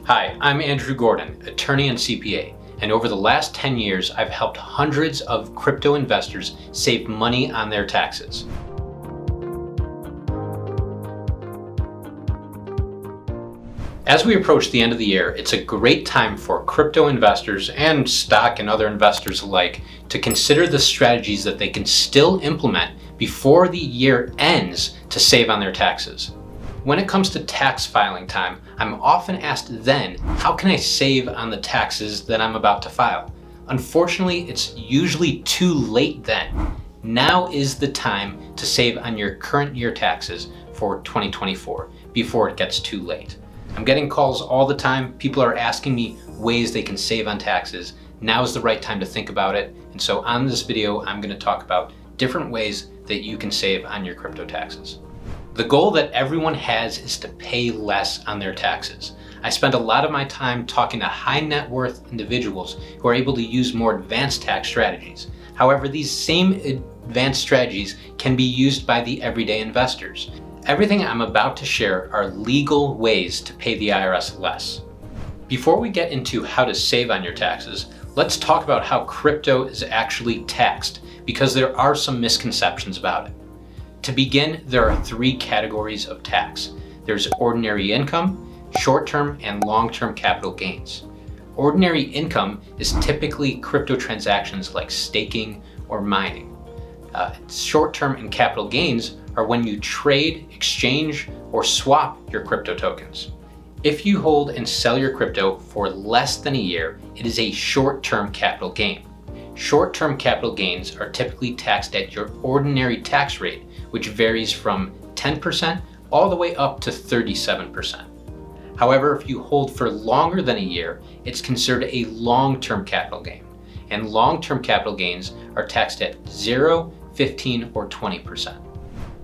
Hi, I'm Andrew Gordon, attorney and CPA, and over the last 10 years, I've helped hundreds of crypto investors save money on their taxes. As we approach the end of the year, it's a great time for crypto investors and stock and other investors alike to consider the strategies that they can still implement before the year ends to save on their taxes. When it comes to tax filing time, I'm often asked then, how can I save on the taxes that I'm about to file? Unfortunately, it's usually too late then. Now is the time to save on your current year taxes for 2024 before it gets too late. I'm getting calls all the time. People are asking me ways they can save on taxes. Now is the right time to think about it. And so on this video, I'm going to talk about different ways that you can save on your crypto taxes. The goal that everyone has is to pay less on their taxes. I spend a lot of my time talking to high net worth individuals who are able to use more advanced tax strategies. However, these same advanced strategies can be used by the everyday investors. Everything I'm about to share are legal ways to pay the IRS less. Before we get into how to save on your taxes, let's talk about how crypto is actually taxed, because there are some misconceptions about it. To begin, there are three categories of tax. There's ordinary income, short-term, and long-term capital gains. Ordinary income is typically crypto transactions like staking or mining. Short-term and capital gains are when you trade, exchange, or swap your crypto tokens. If you hold and sell your crypto for less than a year, it is a short-term capital gain. Short-term capital gains are typically taxed at your ordinary tax rate, which varies from 10% all the way up to 37%. However, if you hold for longer than a year, it's considered a long-term capital gain. And long-term capital gains are taxed at 0, 15, or 20%.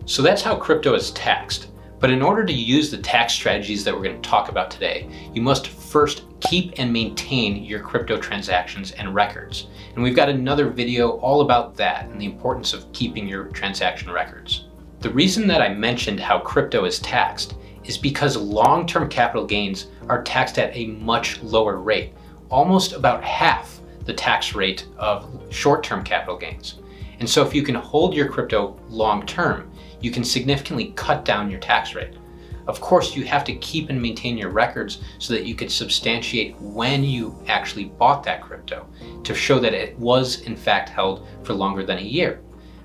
So that's how crypto is taxed. But in order to use the tax strategies that we're going to talk about today, you must first keep and maintain your crypto transactions and records. And we've got another video all about that and the importance of keeping your transaction records. The reason that I mentioned how crypto is taxed is because long-term capital gains are taxed at a much lower rate, almost about half the tax rate of short-term capital gains. And so if you can hold your crypto long-term, you can significantly cut down your tax rate. Of course, you have to keep and maintain your records so that you can substantiate when you actually bought that crypto to show that it was in fact held for longer than a year.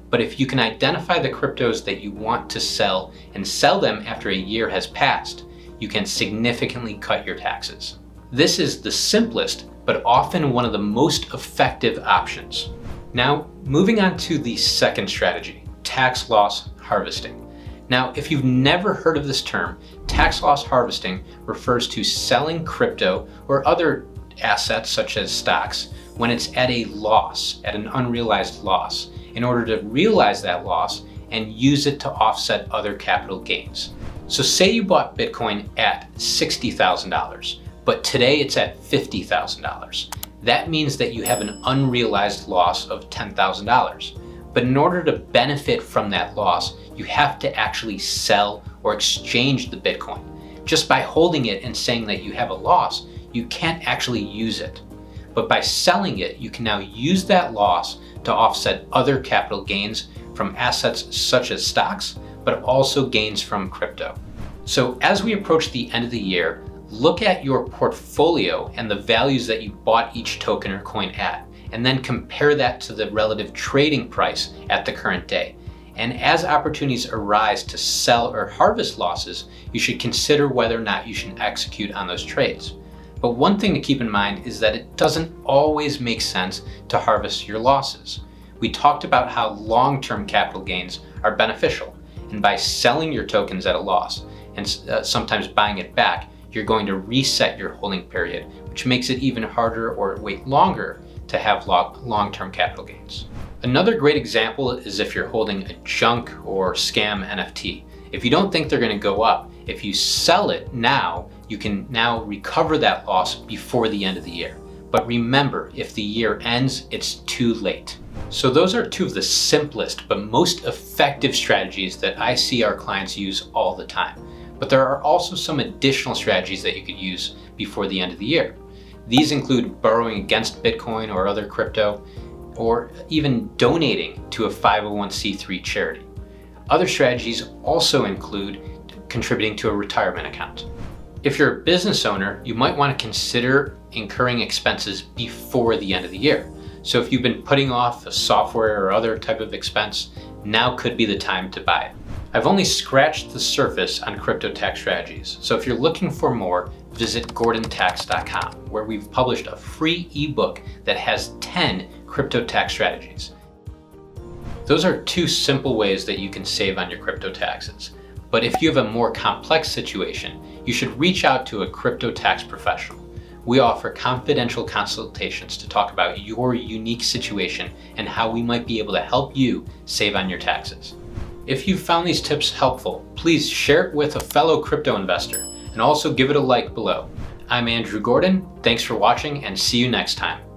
But if you can identify the cryptos that you want to sell and sell them after a year has passed, you can significantly cut your taxes. This is the simplest, but often one of the most effective options. Now, moving on to the second strategy, tax loss harvesting. Now, if you've never heard of this term, tax loss harvesting refers to selling crypto or other assets such as stocks when it's at a loss, at an unrealized loss, in order to realize that loss and use it to offset other capital gains. So say you bought Bitcoin at $60,000, but today it's at $50,000. That means that you have an unrealized loss of $10,000. But in order to benefit from that loss, you have to actually sell or exchange the Bitcoin. Just by holding it and saying that you have a loss, you can't actually use it. But by selling it, you can now use that loss to offset other capital gains from assets such as stocks, but also gains from crypto. So as we approach the end of the year, look at your portfolio and the values that you bought each token or coin at, and then compare that to the relative trading price at the current day. And as opportunities arise to sell or harvest losses, you should consider whether or not you should execute on those trades. But one thing to keep in mind is that it doesn't always make sense to harvest your losses. We talked about how long-term capital gains are beneficial, and by selling your tokens at a loss and sometimes buying it back, you're going to reset your holding period, which makes it even harder or wait longer to have long-term capital gains. Another great example is if you're holding a junk or scam NFT. If you don't think they're going to go up, if you sell it now, you can now recover that loss before the end of the year. But remember, if the year ends, it's too late. So those are two of the simplest but most effective strategies that I see our clients use all the time. But there are also some additional strategies that you could use before the end of the year. These include borrowing against Bitcoin or other crypto, or even donating to a 501c3 charity. Other strategies also include contributing to a retirement account. If you're a business owner, you might want to consider incurring expenses before the end of the year. So if you've been putting off a software or other type of expense, now could be the time to buy it. I've only scratched the surface on crypto tax strategies, so if you're looking for more, visit gordontax.com, where we've published a free ebook that has 10 crypto tax strategies. Those are 2 simple ways that you can save on your crypto taxes. But if you have a more complex situation, you should reach out to a crypto tax professional. We offer confidential consultations to talk about your unique situation and how we might be able to help you save on your taxes. If you found these tips helpful, please share it with a fellow crypto investor and also give it a like below. I'm Andrew Gordon, thanks for watching and see you next time.